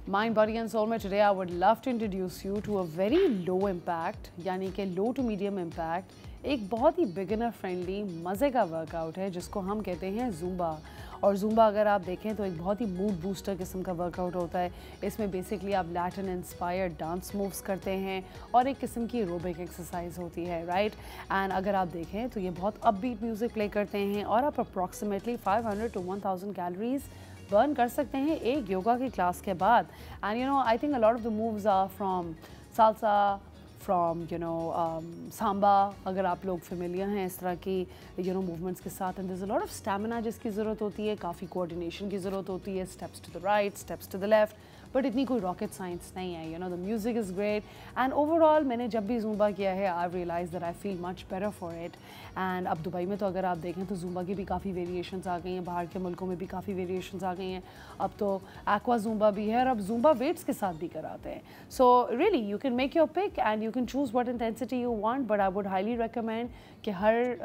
Mind, Body and Soul में today I would love to introduce you to a very low impact यानी कि low to medium impact एक बहुत ही beginner friendly मज़े का workout है जिसको हम कहते हैं ज़ुम्बा। और ज़ुम्बा अगर आप देखें तो एक बहुत ही मूड बूस्टर किस्म का वर्कआउट होता है। इसमें बेसिकली आप लैटिन इंस्पायर्ड डांस मूव्स करते हैं और एक किस्म की एरोबिक एक्सरसाइज होती है, राइट। एंड अगर आप देखें तो ये बहुत अपबीट म्यूज़िक प्ले करते हैं और आप अप्रॉक्सीमेटली 500 to 1000 कैलोरीज बर्न कर सकते हैं एक योगा की क्लास के बाद। And you know I think a lot of the moves are from salsa, from samba, अगर आप लोग फेमिलियर हैं इस तरह की मूवमेंट्स के साथ। And there is a lot of stamina जिसकी ज़रूरत होती है, काफ़ी कोऑर्डिनेशन की ज़रूरत होती है, steps to the right, steps to the left, but इतनी कोई रॉकेट साइंस नहीं है। The music is great and overall मैंने जब भी ज़ुम्बा किया है I realise that I feel much better for it. And अब दुबई में तो अगर आप देखें तो ज़ुम्बा की भी काफ़ी वेरिएशंस आ गई हैं, बाहर के मुल्कों में भी काफ़ी वेरिएशंस आ गई हैं। अब तो एक्वा ज़ुम्बा भी है और अब ज़ुम्बा वेट्स के साथ भी कराते हैं। So really you can make your pick and you can choose what intensity you want, but I would highly recommend कि हर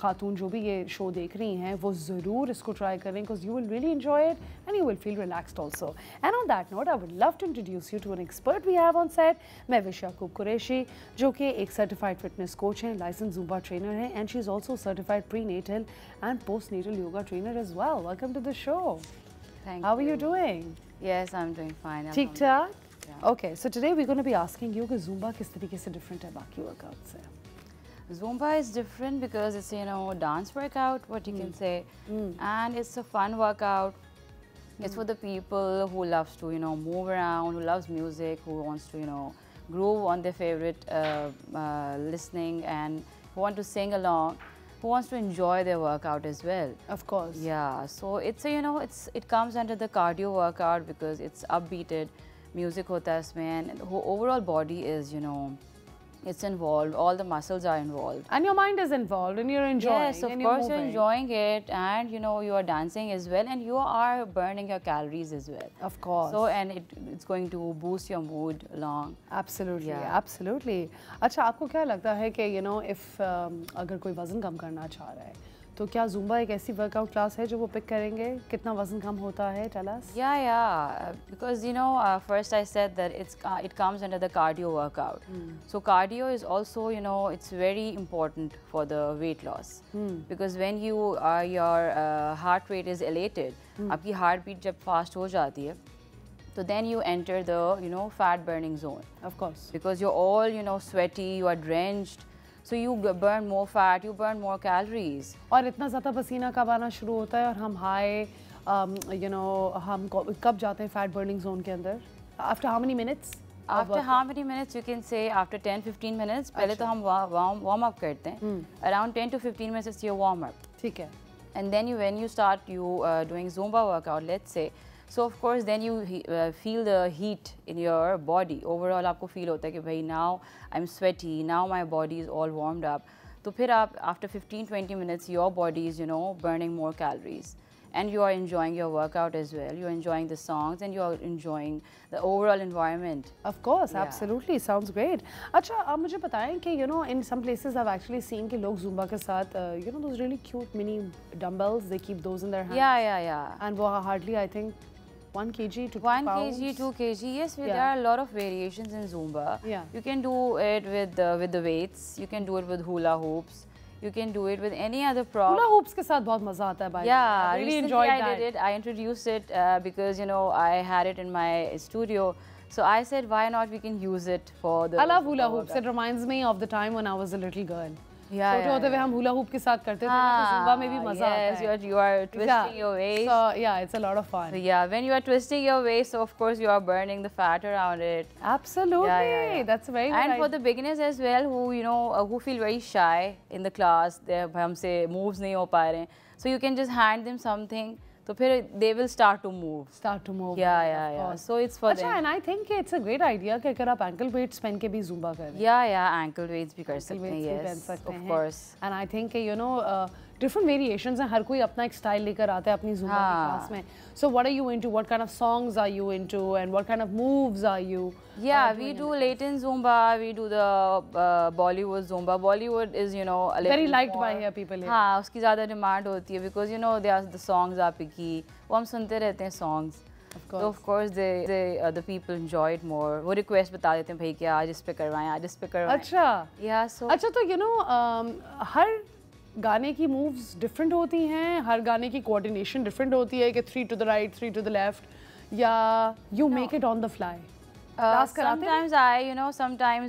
खातून जो भी ये शो देख रही हैं वो ज़रूर इसको ट्राई करें because you will really enjoy it and you will feel relaxed also. And on that note, I would love to introduce you to an expert we have on set. मैं wish Yakub Qureshi जो कि एक certified fitness coach हैं, licence Zumba trainer हैं, and she is also certified prenatal and postnatal yoga trainer as well. Welcome to the show. Thank you. How are you doing? Yes, I'm doing fine. ठीक ठाक? Okay, so today we're going to be asking you कि Zumba किस तरीके से different है बाकी workout से? Zumba is different because it's dance workout, what you can say, and it's a fun workout. It's for the people who loves to move around, who loves music, who wants to groove on their favorite listening, and who want to sing along, who wants to enjoy their workout as well. Of course. Yeah, so it's it comes under the cardio workout because it's upbeated music hota hai isme, and the overall body is it's involved, all the muscles are involved. And your mind is involved and you're enjoying. Yes, of course you're enjoying it, and you are dancing as well, and you are burning your calories as well. Of course. So, and it's going to boost your mood along. Absolutely, Yeah. absolutely. अच्छा, आपको क्या लगता है कि if अगर कोई वज़न कम करना चाह रहा है तो क्या ज़ुम्बा एक ऐसी वर्कआउट क्लास है जो वो पिक करेंगे? कितना वज़न कम होता है? Tell us. Yeah, because first I said that it comes under the cardio workout. So cardio is also it's very important for the weight loss because when your heart rate is elated, आपकी heart beat जब fast हो जाती है, so then you enter the fat burning zone. Of course. Because you're all sweaty, you are drenched. So you burn more fat, you burn more calories. और इतना ज़्यादा पसीना कब आना शुरू होता है और हम हाई हम कब जाते हैं फैट बर्निंग जोन के अंदर? After how many minutes? After how many minutes you can say after 10-15 minutes. पहले तो हम warm up करते हैं. Around 10 to 15 minutes is your warm up. ठीक है. And then when you start doing Zumba workout, let's say, so of course then you feel the heat in your body. Overall आपको feel होता है कि भाई now I'm sweaty, now my body is all warmed up. तो फिर आप after 15-20 minutes your body is burning more calories, and you are enjoying your workout as well. You are enjoying the songs and you are enjoying the overall environment. Of course, Yeah. absolutely, sounds great. अच्छा, आप मुझे बताएं कि in some places I've actually seen कि लोग Zumba के साथ those really cute mini dumbbells, they keep those in their hands. Yeah. And वो hardly I think 1 kg to 2 1 pounds. kg, 2 kg. Yes, Yeah. there are a lot of variations in Zumba. Yeah. You can do it with the weights. You can do it with hula hoops. You can do it with any other prop. Hula hoops के साथ बहुत मज़ा आता है भाई. Yeah, I really recently enjoyed I that. did it. I introduced it because I had it in my studio. So I said, why not we can use it for the. I love hula for hoops. It reminds me of the time when I was a little girl. Yeah, छोटे होते हुए हम hula hoop के साथ करते थे ना, तो ज़ुम्बा में भी मज़ा आता है. Yes, you are twisting your waist. So yeah, it's a lot of fun. So yeah, when you are twisting your waist, so of course you are burning the fat around it. Absolutely, Yeah. that's very good. And for the beginners as well, who who feel very shy in the class, they हमसे moves नहीं हो पा रहे हैं, so you can just hand them something, तो फिर they will start to move. Yeah. So it's for अच्छा, them. and I think it's a great idea कि अगर आप ankle weights पहन के भी ज़ुम्बा करें. Yeah, ankle weights भी कर सकते हैं. weights भी पहन Yes, सकते of हैं. course. And I think different variations हैं, हर कोई अपना एक style लेकर आता है अपनी ज़ुम्बा की क्लास में. So what are you into? What kind of songs are you into? And what kind of moves are you? Yeah, we do Latin Zumba, we do the Bollywood Zumba. Bollywood is a little Very liked more, by here people here. हाँ, उसकी ज़्यादा demand होती है because they are the songs are picky. वो हम सुनते रहते हैं songs. So of course the people enjoy it more. वो request बता देते हैं भाई कि आज इस पे करवाएं, आज इस पे करवाएं. अच्छा. Yeah, so. अच्छा तो हर गाने की मूव्स डिफरेंट होती हैं, हर गाने की कोऑर्डिनेशन डिफरेंट होती है कि 3 to the right, 3 to the left, या you make it on the fly. Sometimes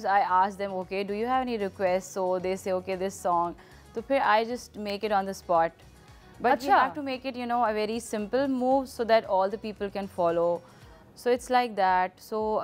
I ask them, okay, do you have any requests? So they say, okay, this song. So फिर I just make it on the spot. But you have to make it, a very simple move so that all the people can follow. So it's like that. So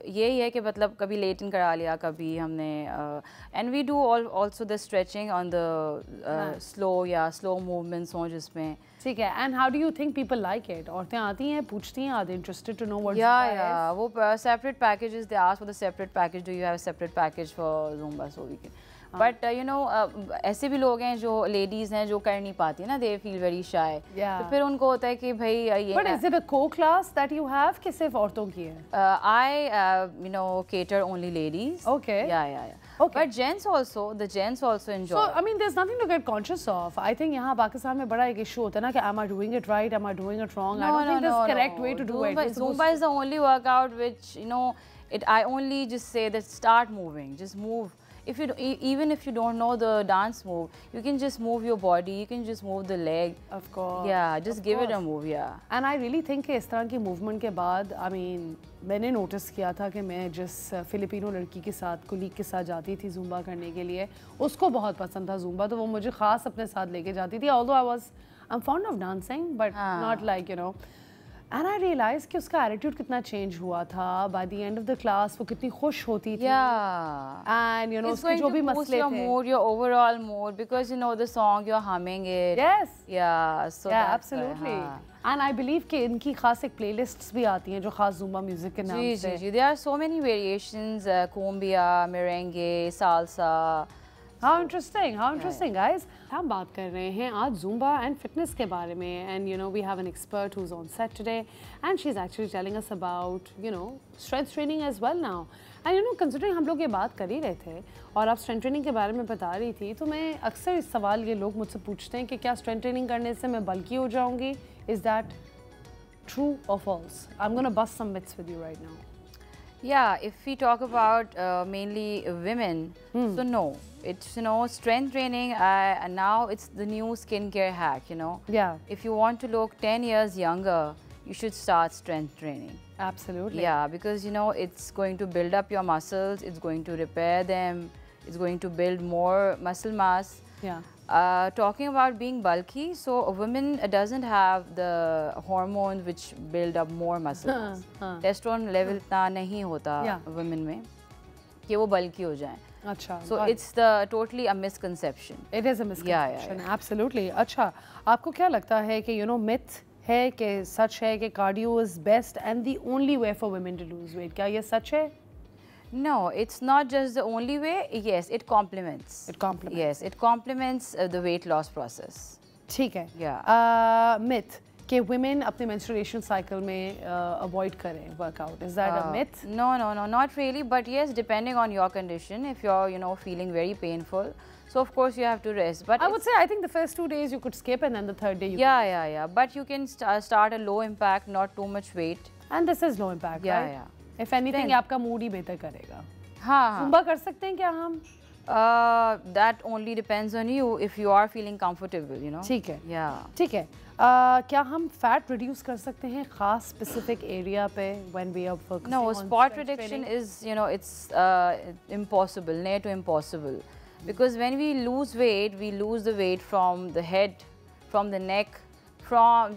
यही है कि मतलब कभी Latin करा लिया, कभी हमने and we do also the stretching on the slow movements हों जिसमें. ठीक है. And how do you think people like it? औरतें आती हैं, पूछती हैं, are they interested to know what Zumba is? वो separate packages, they ask for the separate package. Do you have a separate package for Zumba? So we can. But ऐसे भी लोग हैं जो ladies हैं जो कर नहीं पाती ना, they feel very shy. तो फिर उनको होता है कि भाई ये. But is it a co-class that you have कि सिर्फ औरतों की है? I cater only ladies. Okay. Yeah. Okay. But the gents also enjoy. So I mean, there's nothing to get conscious of. I think यहाँ पाकिस्तान में बड़ा एक issue होता है ना कि am I doing it right? Am I doing it wrong? No, I don't think there's correct no. way to do it. Zumba is the only workout which I only just say that start moving, just move. Even if you don't know the dance move, you can just move your body, you can just move the leg. Of course. Yeah, just give it a move, yeah. And I really think कि इस तरह की movement के बाद, I mean, मैंने notice किया था कि मैं जिस फिलिपिनो लड़की के साथ, कुलीग के साथ जाती थी Zumba करने के लिए, उसको बहुत पसंद था Zumba, तो वो मुझे ख़ास अपने साथ लेके जाती थी. Although I'm fond of dancing, but not like, And I realized कि उसका attitude कितना change हुआ था. By the end of the class, वो कितनी खुश होती थी. Yeah. And उसके जो भी मसले थे. Your mood, your overall mood, because you know the song, you're humming it. Yes. Yeah. So yeah, absolutely. And I believe कि इनकी खास एक playlists भी आती हैं जो खास Zumba music के नाम से. जी. There are so many variations, cumbia, merengue, salsa. How interesting, guys. हम बात कर रहे हैं आज Zumba and fitness के बारे में, and we have an expert who's on set today, and she's actually telling us about strength training as well now. And considering हम लोग ये बात कर ही रहे थे और आप strength training के बारे में बता रही थी, तो मैं अक्सर इस सवाल ये लोग मुझसे पूछते हैं कि क्या strength training करने से मैं बल्की हो जाऊंगी? Is that true or false? I'm gonna bust some myths with you right now. Yeah, if we talk about mainly women, so no. It's, strength training, now it's the new skincare hack, Yeah. If you want to look 10 years younger, you should start strength training. Absolutely. Yeah, because, it's going to build up your muscles, it's going to repair them, it's going to build more muscle mass. Yeah. Talking about being bulky, so a woman doesn't have the hormones which build up more muscle mass. Testosterone level इतना नहीं होता women में कि वो bulky हो जाएं. अच्छा. So it's totally a misconception. It is a misconception. Yeah. Absolutely. अच्छा. आपको क्या लगता है कि myth है कि सच है कि cardio is best and the only way for women to lose weight? क्या ये सच है? No, it's not just the only way. Yes, it complements. It complements. Yes, it complements the weight loss process. ठीक है. Yeah. Myth कि women अपने menstruation cycle में avoid करें workout. Is that a myth? No, not really. But yes, depending on your condition, if you're feeling very painful, so of course you have to rest. But I would say I think the first 2 days you could skip, and then the third day you. Yeah. But you can start a low impact, not too much weight. And this is low impact, right? Yeah. If anything, आपका mood ही बेहतर करेगा. हाँ. Zumba कर सकते हैं क्या हम? That only depends on you if you are feeling comfortable, ठीक है. Yeah. ठीक है. क्या हम fat reduce कर सकते हैं खास specific area पे when we are focusing No, on spot strength reduction training? is, it's impossible, near to impossible. Because when we lose weight, we lose the weight from the head, from the neck,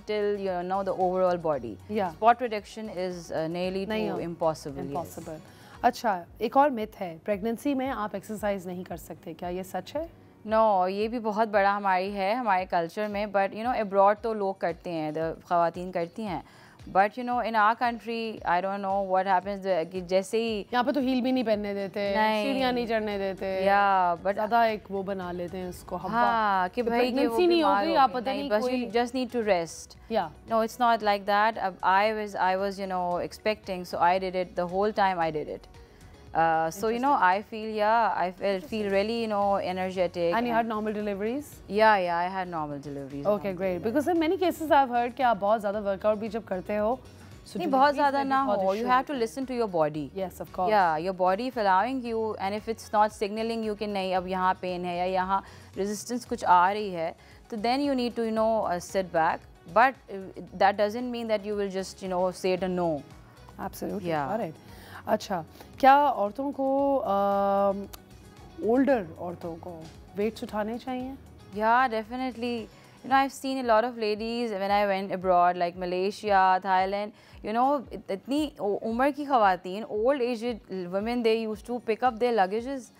till the overall body. Yeah. Spot reduction is nearly to impossible. Impossible. अच्छा, एक और myth है, pregnancy में आप exercise नहीं कर सकते, क्या ये सच है? No, ये भी बहुत बड़ा हमारे culture में, but abroad तो लोग करते हैं, ख़वातीन करती हैं. But in our country, I don't know what happens कि जैसे ही यहाँ पे तो हील भी नहीं पहनने देते, सीढ़ियाँ नहीं चढ़ने देते, but ज़्यादा एक वो बना लेते हैं उसको हवा. हाँ कि भाई कि वो नहीं हो गई, आप पता नहीं, नहीं बस कोई. you just need to rest. Yeah. No, it's not like that. I was expecting, so I did it the whole time. I did it. So I feel really energetic. And you had normal deliveries? Yeah, I had normal deliveries. Okay, great. Because in many cases I've heard कि आप बहुत ज़्यादा workout भी जब करते हो So नहीं to बहुत decrease ज़्यादा that ना हो, you dehydration- have to listen to your body. Yes, of course. Yeah, your body if allowing you, and if it's not signaling you कि नहीं अब यहाँ pain है या यहाँ resistance कुछ आ रही है, तो then you need to sit back. But that doesn't mean that you will just say it a no. Absolutely. Yeah. Got it. अच्छा, क्या औरतों को older औरतों को weights उठाने चाहिए? Yeah, definitely. I've seen a lot of ladies when I went abroad, like Malaysia, Thailand. इतनी उम्र की ख़वातीन, old aged women, they used to pick up their luggages.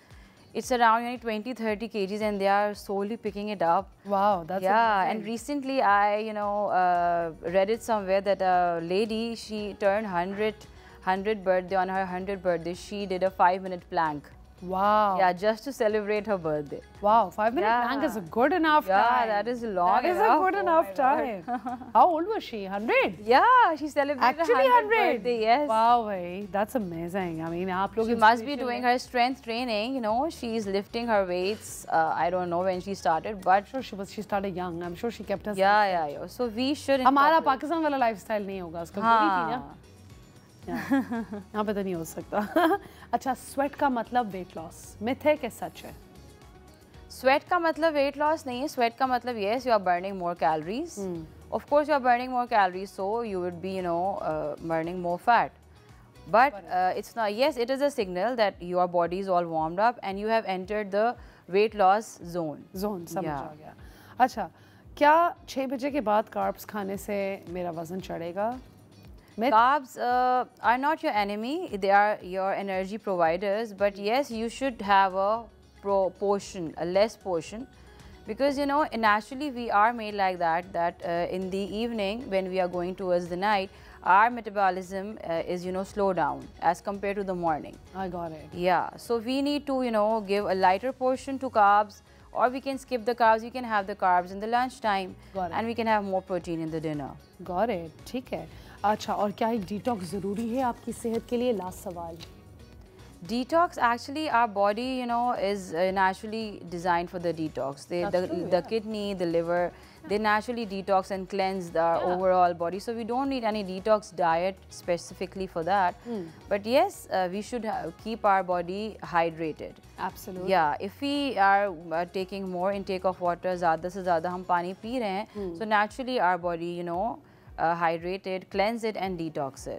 It's around 20-30 kgs, and they are slowly picking it up. Wow, that's yeah. amazing. And recently, I read it somewhere that a lady, she turned 100 birthday. On her 100th birthday, she did a 5-minute plank. Wow. Yeah, just to celebrate her birthday. Wow, 5-minute plank is a good enough time. Yeah, that is long That is enough. a good enough time. How old was she? 100? Yeah, she celebrated Actually 100th 100? birthday, yes. Wow, bhai, that's amazing. I mean, aap log She must be inspiration doing le- her strength training, she's lifting her weights. I don't know when she started, but I'm sure she started young. I'm sure she kept herself. yeah. So we should हमारा incorporate- Pakistan वाला lifestyle नहीं होगा उसका गोरी थी ना हाँ, यहाँ पे तो नहीं हो सकता अच्छा स्वेट का मतलब वेट लॉस मिथ है कि सच है sweat का मतलब weight loss नहीं है. Sweat का मतलब yes, you are burning more calories. Of course, you are burning more calories, so you would be burning more fat. But it's not. Yes, it is a signal that your body is all warmed up and you have entered the weight loss zone. Zone समझ Yeah. आ गया अच्छा क्या 6 बजे के बाद carbs खाने से मेरा वजन चढ़ेगा Myth? Carbs are not your enemy. They are your energy providers. But yes, you should have a portion, a less portion. Because, naturally we are made like that, in the evening when we are going towards the night, our metabolism is, slow down as compared to the morning. I got it. Yeah, so we need to, give a lighter portion to carbs, or we can skip the carbs. You can have the carbs in the lunchtime, Got it. and we can have more protein in the dinner. Got it. ठीक है अच्छा और क्या एक detox ज़रूरी है आपकी सेहत के लिए लास्ट सवाल Detox, actually our body is naturally designed for the detox. That's true, The yeah. kidney, the liver, they naturally detox and cleanse the overall body, so we don't need any detox diet specifically for that. But yes, we should keep our body hydrated. Absolutely. Yeah, if we are taking more intake of water, ज़्यादा से ज़्यादा हम पानी P रहे हैं, so naturally our body hydrate it, cleanse it and detox it.